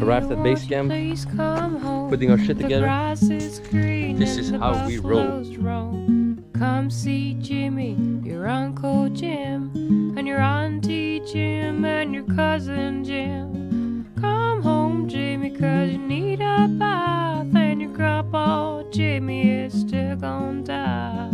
Arrived at base camp, putting our shit together. This is how we roll. Come see Jimmy, your Uncle Jim, and your Auntie Jim, and your cousin Jim. Come home, Jimmy, 'cause you need a bath, and your grandpa Jimmy is still gonna die.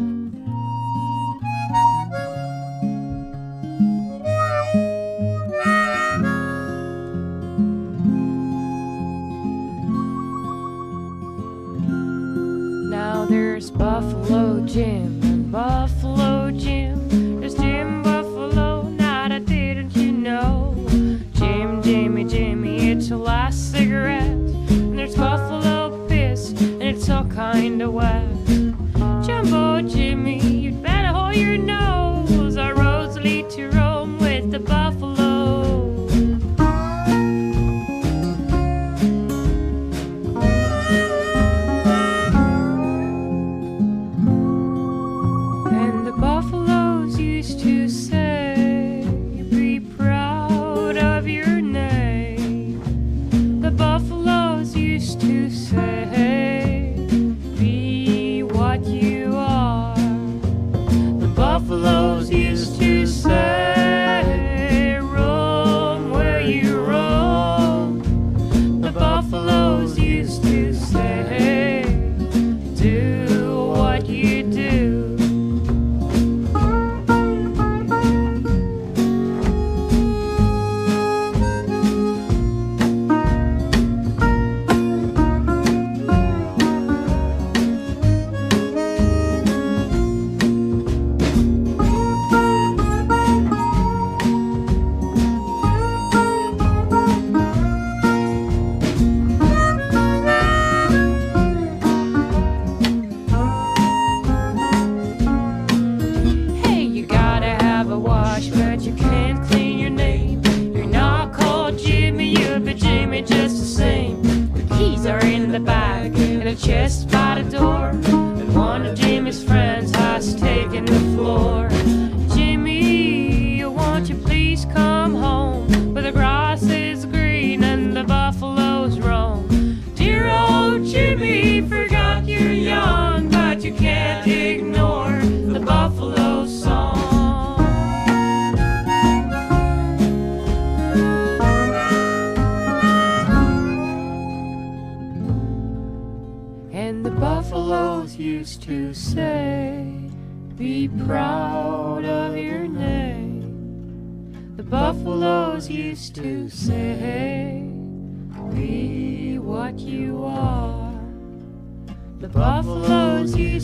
There's Buffalo Jim and Buffalo Jim. There's Jim Buffalo, now that didn't you know? Jim, Jimmy, Jimmy, it's your last cigarette. And there's Buffalo Piss, and it's all kinda wet. Jumbo Jimmy, you'd better hold your nose. Our roads lead to Rome with the buffalo. Buffaloes used to say, roam where you roam. The buffaloes used to say, do what you do. Just the same, the keys are in the bag, and a chest by the door, and one of Jimmy's friends has taken the floor. Jimmy, won't you please come home, where the grass is green and the buffaloes roam. Dear old Jimmy, forgot you're young, but you can't ignore the buffalo song. And the buffaloes used to say, be proud of your name. The buffaloes used to say, be what you are. The buffaloes used